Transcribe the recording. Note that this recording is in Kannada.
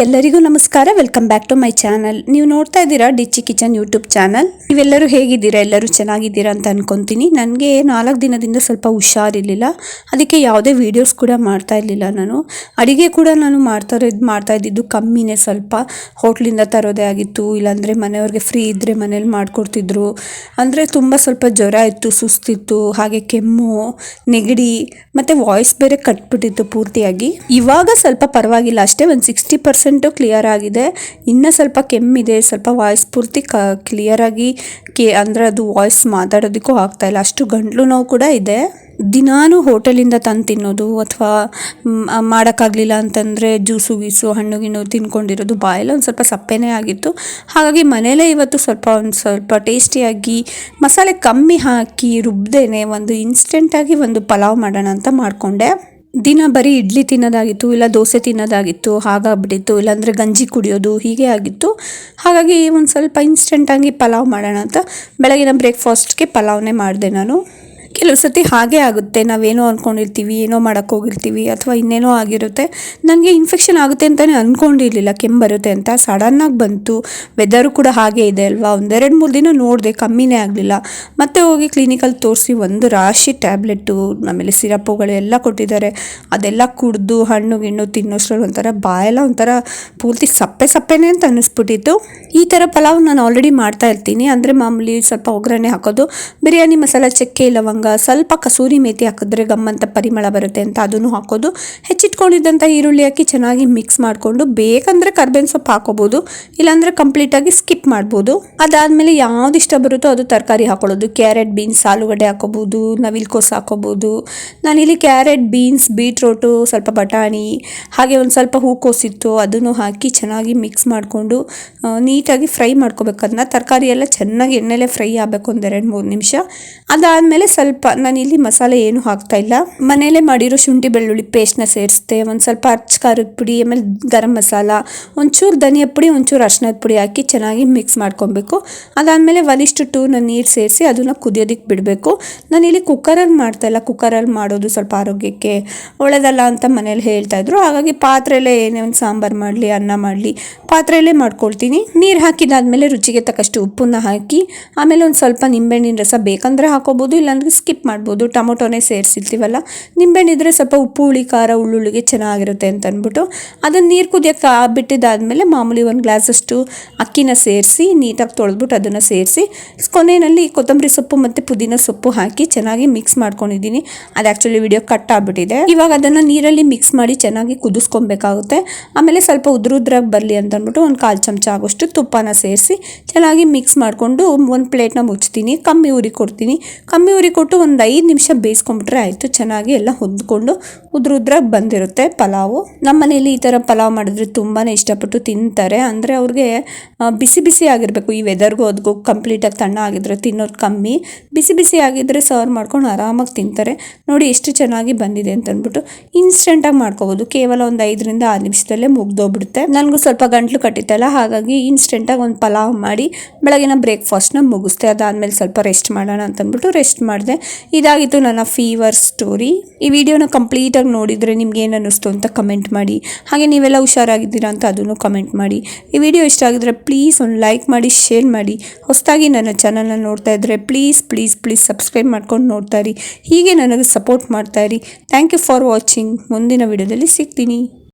ಎಲ್ಲರಿಗೂ ನಮಸ್ಕಾರ. Welcome back to my channel. ನೀವು ನೋಡ್ತಾ ಇದ್ದೀರಾ ಡಿಚ್ಚಿ ಕಿಚನ್ ಯೂಟ್ಯೂಬ್ ಚಾನಲ್. ನೀವೆಲ್ಲರೂ ಹೇಗಿದ್ದೀರಾ? ಎಲ್ಲರೂ ಚೆನ್ನಾಗಿದ್ದೀರಾ ಅಂತ ಅನ್ಕೊಂತೀನಿ. ನನಗೆ 4 ದಿನದಿಂದ ಸ್ವಲ್ಪ ಹುಷಾರಿರಲಿಲ್ಲ, ಅದಕ್ಕೆ ಯಾವುದೇ ವೀಡಿಯೋಸ್ ಕೂಡ ಮಾಡ್ತಾ ಇರಲಿಲ್ಲ. ನಾನು ಅಡುಗೆ ಕೂಡ ನಾನು ಮಾಡ್ತಾ ಇದ್ದಿದ್ದು ಕಮ್ಮಿನೇ. ಸ್ವಲ್ಪ ಹೋಟ್ಲಿಂದ ತರೋದೇ ಆಗಿತ್ತು, ಇಲ್ಲಾಂದರೆ ಮನೆಯವ್ರಿಗೆ ಫ್ರೀ ಇದ್ದರೆ ಮನೇಲಿ ಮಾಡಿಕೊಡ್ತಿದ್ರು. ಅಂದರೆ ತುಂಬ ಸ್ವಲ್ಪ ಜ್ವರ ಇತ್ತು, ಸುಸ್ತಿತ್ತು, ಹಾಗೆ ಕೆಮ್ಮು, ನೆಗಡಿ ಮತ್ತು ವಾಯ್ಸ್ ಬೇರೆ ಕಟ್ಬಿಟ್ಟಿತ್ತು ಪೂರ್ತಿಯಾಗಿ. ಇವಾಗ ಸ್ವಲ್ಪ ಪರವಾಗಿಲ್ಲ, ಅಷ್ಟೇ ಒಂದು 60% ಕ್ಲಿಯರ್ ಆಗಿದೆ. ಇನ್ನು ಸ್ವಲ್ಪ ಕೆಮ್ಮಿದೆ, ಸ್ವಲ್ಪ ವಾಯ್ಸ್ ಪೂರ್ತಿ ಕ್ಲಿಯರಾಗಿ ಅಂದರೆ ಅದು ವಾಯ್ಸ್ ಮಾತಾಡೋದಕ್ಕೂ ಆಗ್ತಾ ಇಲ್ಲ, ಅಷ್ಟು ಗಂಟ್ಲು ನೋವು ಕೂಡ ಇದೆ. ದಿನಾನು ಹೋಟೆಲಿಂದ ತಂದು ತಿನ್ನೋದು ಅಥವಾ ಮಾಡೋಕ್ಕಾಗಲಿಲ್ಲ ಅಂತಂದರೆ ಜ್ಯೂಸು ಗೀಸು ಹಣ್ಣು ಗಿಣ್ಣು ತಿನ್ಕೊಂಡಿರೋದು, ಬಾಯೆಲ್ಲ ಒಂದು ಸ್ವಲ್ಪ ಸಪ್ಪೆನೇ ಆಗಿತ್ತು. ಹಾಗಾಗಿ ಮನೆಯಲ್ಲೇ ಇವತ್ತು ಒಂದು ಸ್ವಲ್ಪ ಟೇಸ್ಟಿಯಾಗಿ ಮಸಾಲೆ ಕಮ್ಮಿ ಹಾಕಿ ರುಬ್ದೇನೆ ಒಂದು ಇನ್ಸ್ಟೆಂಟಾಗಿ ಒಂದು ಪಲಾವ್ ಮಾಡೋಣ ಅಂತ ಮಾಡಿಕೊಂಡೆ. ದಿನ ಬರೀ ಇಡ್ಲಿ ತಿನ್ನೋದಾಗಿತ್ತು, ಇಲ್ಲ ದೋಸೆ ತಿನ್ನೋದಾಗಿತ್ತು, ಹಾಗಾಗ್ಬಿಟ್ಟಿತ್ತು. ಇಲ್ಲಾಂದರೆ ಗಂಜಿ ಕುಡಿಯೋದು, ಹೀಗೆ ಆಗಿತ್ತು. ಹಾಗಾಗಿ ಒಂದು ಸ್ವಲ್ಪ ಇನ್ಸ್ಟೆಂಟಾಗಿ ಪಲಾವ್ ಮಾಡೋಣ ಅಂತ ಬೆಳಗಿನ ಬ್ರೇಕ್ಫಾಸ್ಟ್ಗೆ ಪಲಾವ್ನೇ ಮಾಡಿದೆ ನಾನು. ಕೆಲವು ಸತಿ ಹಾಗೆ ಆಗುತ್ತೆ, ನಾವೇನೋ ಅಂದ್ಕೊಂಡಿರ್ತೀವಿ, ಏನೋ ಮಾಡೋಕ್ಕೆ ಹೋಗಿರ್ತೀವಿ ಅಥವಾ ಇನ್ನೇನೋ ಆಗಿರುತ್ತೆ. ನನಗೆ ಇನ್ಫೆಕ್ಷನ್ ಆಗುತ್ತೆ ಅಂತಲೇ ಅಂದ್ಕೊಂಡಿರಲಿಲ್ಲ, ಕೆಮ್ಮು ಬರುತ್ತೆ ಅಂತ. ಸಡನ್ನಾಗಿ ಬಂತು. ವೆದರು ಕೂಡ ಹಾಗೆ ಇದೆ ಅಲ್ವಾ. 2-3 ದಿನ ನೋಡಿದೆ, ಕಮ್ಮಿನೇ ಆಗಲಿಲ್ಲ. ಮತ್ತೆ ಹೋಗಿ ಕ್ಲಿನಿಕಲ್ಲಿ ತೋರಿಸಿ ಒಂದು ರಾಶಿ ಟ್ಯಾಬ್ಲೆಟು ಆಮೇಲೆ ಸಿರಪ್ಪುಗಳೆಲ್ಲ ಕೊಟ್ಟಿದ್ದಾರೆ. ಅದೆಲ್ಲ ಕುಡಿದು ಹಣ್ಣು ಗಿಣ್ಣು ತಿನ್ನೋಷ್ಟ್ರಲ್ಲಿ ಒಂಥರ ಬಾಯೆಲ್ಲ ಒಂಥರ ಪೂರ್ತಿ ಸಪ್ಪೆನೇ ಅಂತ ಅನ್ನಿಸ್ಬಿಟ್ಟಿತ್ತು. ಈ ಥರ ಪಲಾವ್ ನಾನು ಆಲ್ರೆಡಿ ಮಾಡ್ತಾ ಇರ್ತೀನಿ. ಅಂದರೆ ಮಾಮೂಲಿ ಸ್ವಲ್ಪ ಒಗ್ಗರಣೆ ಹಾಕೋದು, ಬಿರಿಯಾನಿ ಮಸಾಲ, ಚಕ್ಕೆ, ಲವಂಗ, ಸ್ವಲ್ಪ ಕಸೂರಿ ಮೇಥಿ ಹಾಕಿದ್ರೆ ಗಮ್ಮಂತ ಪರಿಮಳ ಬರುತ್ತೆ ಅಂತ ಅದನ್ನು ಹಾಕೋದು. ಹೆಚ್ಚಿಟ್ಕೊಂಡಿದ್ದಂಥ ಈರುಳ್ಳಿ ಹಾಕಿ ಚೆನ್ನಾಗಿ ಮಿಕ್ಸ್ ಮಾಡಿಕೊಂಡು, ಬೇಕಂದರೆ ಕರ್ಬೇವಿನ ಸೊಪ್ಪು ಹಾಕೋಬೋದು, ಇಲ್ಲಾಂದರೆ ಕಂಪ್ಲೀಟಾಗಿ ಸ್ಕಿಪ್ ಮಾಡ್ಬೋದು. ಅದಾದಮೇಲೆ ಯಾವ್ದು ಇಷ್ಟ ಬರುತ್ತೋ ಅದು ತರಕಾರಿ ಹಾಕೊಳ್ಳೋದು. ಕ್ಯಾರೆಟ್, ಬೀನ್ಸ್, ಆಲೂಗಡ್ಡೆ ಹಾಕೋಬೋದು, ನವಿಲ್ಕೋಸು ಹಾಕೋಬೋದು. ನಾನಿಲ್ಲಿ ಕ್ಯಾರೆಟ್, ಬೀನ್ಸ್, ಬೀಟ್ರೋಟು, ಸ್ವಲ್ಪ ಬಟಾಣಿ, ಹಾಗೆ ಒಂದು ಸ್ವಲ್ಪ ಹೂಕೋಸಿತ್ತು, ಅದನ್ನು ಹಾಕಿ ಚೆನ್ನಾಗಿ ಮಿಕ್ಸ್ ಮಾಡಿಕೊಂಡು ನೀಟಾಗಿ ಫ್ರೈ ಮಾಡ್ಕೋಬೇಕು. ಅದನ್ನ ತರಕಾರಿ ಎಲ್ಲ ಚೆನ್ನಾಗಿ ಎಣ್ಣೆಲೆ ಫ್ರೈ ಆಗಬೇಕು, 1-2-3 ನಿಮಿಷ. ಅದಾದಮೇಲೆ ಸ್ವಲ್ಪ ನಾನಿಲ್ಲಿ ಮಸಾಲೆ ಏನು ಹಾಕ್ತಾ ಇಲ್ಲ, ಮನೇಲೆ ಮಾಡಿರೋ ಶುಂಠಿ ಬೆಳ್ಳುಳ್ಳಿ ಪೇಸ್ಟ್ನ ಸೇರಿಸ್ದೆ. ಒಂದು ಸ್ವಲ್ಪ ಅಚ್ಚ ಖಾರದ ಪುಡಿ, ಆಮೇಲೆ ಗರಂ ಮಸಾಲ, ಒಂಚೂರು ಧನಿಯಾ ಪುಡಿ, ಒಂಚೂರು ಅರ್ಶಿನದ ಪುಡಿ ಹಾಕಿ ಚೆನ್ನಾಗಿ ಮಿಕ್ಸ್ ಮಾಡ್ಕೊಬೇಕು. ಅದಾದಮೇಲೆ 1:2 ನೀರು ಸೇರಿಸಿ ಅದನ್ನು ಕುದಿಯೋದಕ್ಕೆ ಬಿಡಬೇಕು. ನಾನಿಲ್ಲಿ ಕುಕ್ಕರಲ್ಲಿ ಮಾಡ್ತಾಯಿಲ್ಲ, ಕುಕ್ಕರಲ್ಲಿ ಮಾಡೋದು ಸ್ವಲ್ಪ ಆರೋಗ್ಯಕ್ಕೆ ಒಳ್ಳೆಯದಲ್ಲ ಅಂತ ಮನೇಲಿ ಹೇಳ್ತಾಯಿದ್ರು. ಹಾಗಾಗಿ ಪಾತ್ರೆಯಲ್ಲೇ ಏನೇ ಒಂದು ಸಾಂಬಾರು ಮಾಡಲಿ, ಅನ್ನ ಮಾಡಲಿ, ಪಾತ್ರೆಯಲ್ಲೇ ಮಾಡ್ಕೊಳ್ತೀನಿ. ನೀರು ಹಾಕಿದಾದ್ಮೇಲೆ ರುಚಿಗೆ ತಕ್ಕಷ್ಟು ಉಪ್ಪನ್ನ ಹಾಕಿ, ಆಮೇಲೆ ಒಂದು ಸ್ವಲ್ಪ ನಿಂಬೆಹಣ್ಣಿನ ರಸ ಬೇಕಂದರೆ ಹಾಕೋಬೋದು, ಇಲ್ಲಾಂದರೆ ಸ್ಕಿಪ್ ಮಾಡ್ಬೋದು. ಟೊಮೊಟೊನೇ ಸೇರಿಸಿರ್ತೀವಲ್ಲ, ನಿಂಬೆಹಣ್ಣು ಇದ್ದರೆ ಸ್ವಲ್ಪ ಉಪ್ಪು, ಹುಳಿ, ಖಾರ, ಉಳ್ಳುಳ್ಳಿಗೆ ಚೆನ್ನಾಗಿರುತ್ತೆ ಅಂತ ಅಂದ್ಬಿಟ್ಟು ಅದನ್ನು ನೀರು ಕುದಿಯೋಕ್ಕೆ ಬಿಟ್ಟಿದ್ದಾದಮೇಲೆ ಮಾಮೂಲಿ 1 ಗ್ಲಾಸಷ್ಟು ಅಕ್ಕಿನ ಸೇರಿಸಿ ನೀಟಾಗಿ ತೊಳೆದ್ಬಿಟ್ಟು ಅದನ್ನು ಸೇರಿಸಿ ಕೊನೆಯಲ್ಲಿ ಕೊತ್ತಂಬರಿ ಸೊಪ್ಪು ಮತ್ತು ಪುದೀನ ಸೊಪ್ಪು ಹಾಕಿ ಚೆನ್ನಾಗಿ ಮಿಕ್ಸ್ ಮಾಡ್ಕೊಂಡಿದ್ದೀನಿ. ಅದು ಆ್ಯಕ್ಚುಲಿ ವಿಡಿಯೋ ಕಟ್ ಆಗಿಬಿಟ್ಟಿದೆ. ಇವಾಗ ಅದನ್ನು ನೀರಲ್ಲಿ ಮಿಕ್ಸ್ ಮಾಡಿ ಚೆನ್ನಾಗಿ ಕುದಿಸ್ಕೊಬೇಕಾಗುತ್ತೆ. ಆಮೇಲೆ ಸ್ವಲ್ಪ ಉದ್ರಾಗಿ ಬರಲಿ ಅಂತ ಅಂದ್ಬಿಟ್ಟು 1/4 ಚಮಚ ಆಗೋಷ್ಟು ತುಪ್ಪನ ಸೇರಿಸಿ ಚೆನ್ನಾಗಿ ಮಿಕ್ಸ್ ಮಾಡಿಕೊಂಡು ಒಂದು ಪ್ಲೇಟ್ನ ಮುಚ್ತೀನಿ. ಕಮ್ಮಿ ಉರಿ ಕೊಡ್ತೀನಿ. ಕಮ್ಮಿ ಉರಿ ಕೊಟ್ಟು ಒಂದು 5 ನಿಮಿಷ ಬೇಯಿಸ್ಕೊಂಡ್ಬಿಟ್ರೆ ಆಯಿತು. ಚೆನ್ನಾಗಿ ಎಲ್ಲ ಹೊಂದ್ಕೊಂಡು ಉದ್ರಾಗಿ ಬಂದಿರುತ್ತೆ ಪಲಾವು. ನಮ್ಮ ಮನೇಲಿ ಈ ಥರ ಪಲಾವ್ ಮಾಡಿದ್ರೆ ತುಂಬಾ ಇಷ್ಟಪಟ್ಟು ತಿಂತಾರೆ. ಅಂದರೆ ಅವ್ರಿಗೆ ಬಿಸಿ ಬಿಸಿ ಆಗಿರಬೇಕು. ಈ ವೆದರ್ಗೂ ಅದಕ್ಕೂ ಕಂಪ್ಲೀಟಾಗಿ ತಣ್ಣ ಆಗಿದ್ರೆ ತಿನ್ನೋದು ಕಮ್ಮಿ. ಬಿಸಿ ಬಿಸಿ ಆಗಿದ್ದರೆ ಸರ್ವ್ ಮಾಡ್ಕೊಂಡು ಆರಾಮಾಗಿ ತಿಂತಾರೆ. ನೋಡಿ ಎಷ್ಟು ಚೆನ್ನಾಗಿ ಬಂದಿದೆ ಅಂತ ಅಂದ್ಬಿಟ್ಟು ಇನ್ಸ್ಟೆಂಟಾಗಿ ಮಾಡ್ಕೋಬೋದು. ಕೇವಲ ಒಂದು 5-6 ನಿಮಿಷದಲ್ಲೇ ಮುಗ್ದೋಗ್ಬಿಡುತ್ತೆ. ನನಗೂ ಸ್ವಲ್ಪ ಗಂಟ್ಲು ಕಟ್ಟಿತ್ತಲ್ಲ, ಹಾಗಾಗಿ ಇನ್ಸ್ಟೆಂಟಾಗಿ ಒಂದು ಪಲಾವ್ ಮಾಡಿ ಬೆಳಗಿನ ಬ್ರೇಕ್ಫಾಸ್ಟ್ನ ಮುಗಿಸ್ದೆ. ಅದಾದಮೇಲೆ ಸ್ವಲ್ಪ ರೆಸ್ಟ್ ಮಾಡೋಣ ಅಂತಂದ್ಬಿಟ್ಟು ರೆಸ್ಟ್ ಮಾಡಿದೆ. ಇದಾಗಿತ್ತು ನನ್ನ ಫೀವರ್ ಸ್ಟೋರಿ. ಈ ವಿಡಿಯೋನ ಕಂಪ್ಲೀಟಾಗಿ ನೋಡಿದರೆ ನಿಮ್ಗೆ ಏನು ಅನ್ನಿಸ್ತು ಅಂತ ಕಮೆಂಟ್ ಮಾಡಿ. ಹಾಗೆ ನೀವೆಲ್ಲ ಹುಷಾರಾಗಿದ್ದೀರಾ ಅಂತ ಅದನ್ನು ಕಮೆಂಟ್ ಮಾಡಿ. ಈ ವಿಡಿಯೋ ಇಷ್ಟ ಆಗಿದ್ರೆ ಪ್ಲೀಸ್ ಒಂದು ಲೈಕ್ ಮಾಡಿ, ಶೇರ್ ಮಾಡಿ. ಹೊಸದಾಗಿ ನನ್ನ ಚಾನಲ್ನ ನೋಡ್ತಾ ಇದ್ದರೆ ಪ್ಲೀಸ್ ಸಬ್ಸ್ಕ್ರೈಬ್ ಮಾಡ್ಕೊಂಡು ನೋಡ್ತಾ ಇರಿ. ಹೀಗೆ ನನಗೆ ಸಪೋರ್ಟ್ ಮಾಡ್ತಾ ಇರಿ. Thank you for watching. ಮುಂದಿನ ವಿಡಿಯೋದಲ್ಲಿ ಸಿಗ್ತೀನಿ.